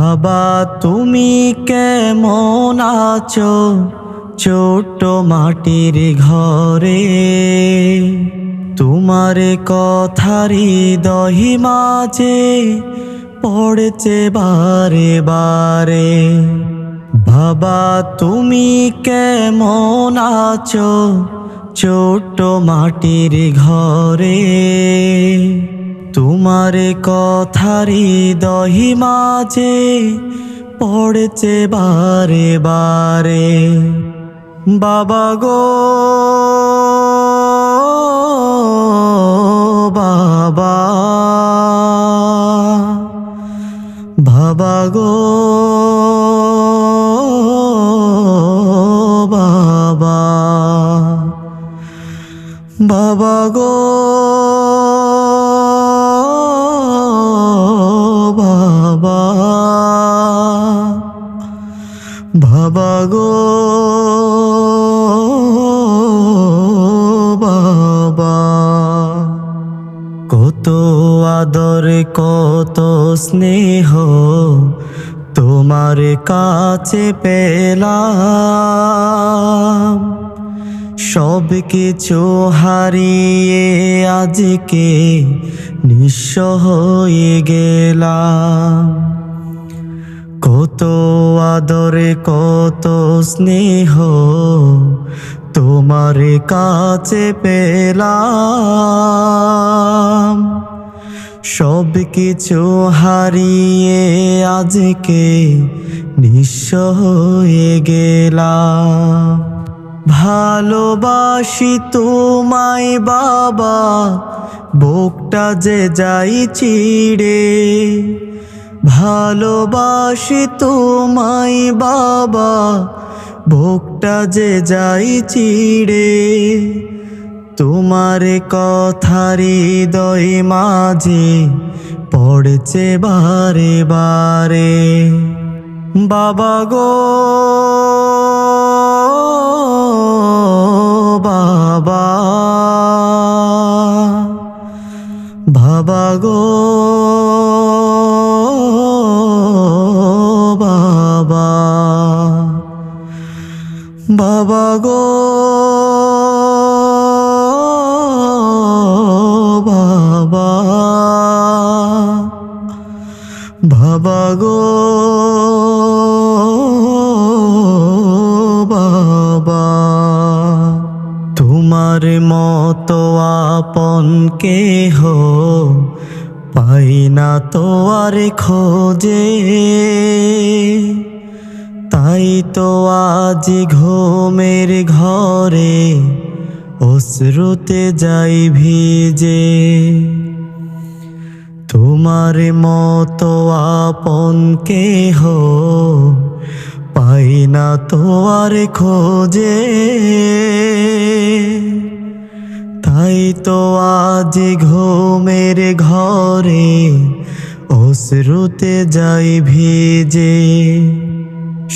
বাবা তুমি কেমন আছো ছোট্ট মাটির ঘরে, তোমার কথারি দহি মাঝে পড়ছে বারে বারে। বাবা তুমি কেমন আছো ছোট্ট মাটির ঘরে, তোমার কথারি দহি মাঝে পড়ছে বারে বারে। বাবা গো বাবা, বাবা গো বাবা, বাবা গো বাবা, বাবা গো বাবা। কত আদর কত স্নেহ তোমার কাছে পেলাম, সব কিছু হারিয়ে আজকে নিঃস্ব হয়ে গেলাম। কত আদর কত স্নেহ তোমার কাছে পেলাম, সব কিছু হারিয়ে আজকে নিঃস্ব হয়ে গেলাম। ভালোবাসি তোমায় বাবা, বুকটা যে যাই চিড়ে। ভালোবাসি তোমায় বাবা, বুকটা যে যাই চিড়ে। তোমার কথারি হৃদয় মাঝে পড়ছে বারে বারে। বাবা গো বাবা, বাবা গো বাবা, বাবা গো বাবা, বাবা গো বাবা। তোমার মতো আপন কেহ পাই না তো আর খোঁজে, তাই তো আজ ঘুমের ঘরে অশ্রুতে যাই ভিজে। তোমার মতো আপন কেহ পাই না তো আর খোঁজে, তাই তো আজ ঘুমের ঘরে অশ্রুতে যাই ভিজে।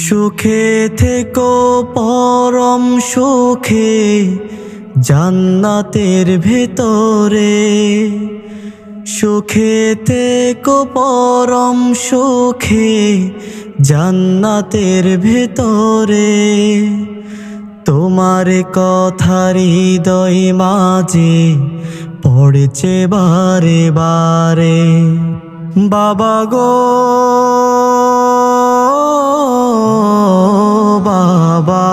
সুখে থেকো পরম সুখে জান্নাতের ভেতরে, সুখে থেকো পরম সুখে জান্নাতের ভেতরে। তোমার কথারি হৃদয় মাঝে পড়ছে বারে বারে। বাবা গো বাবা,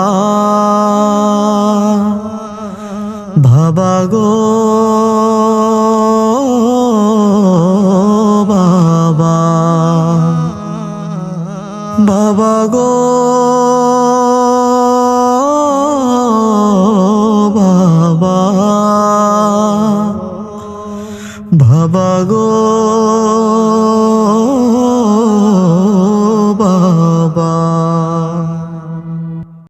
বাবা গো বাবা, বাবা গো বাবা, বাবা গো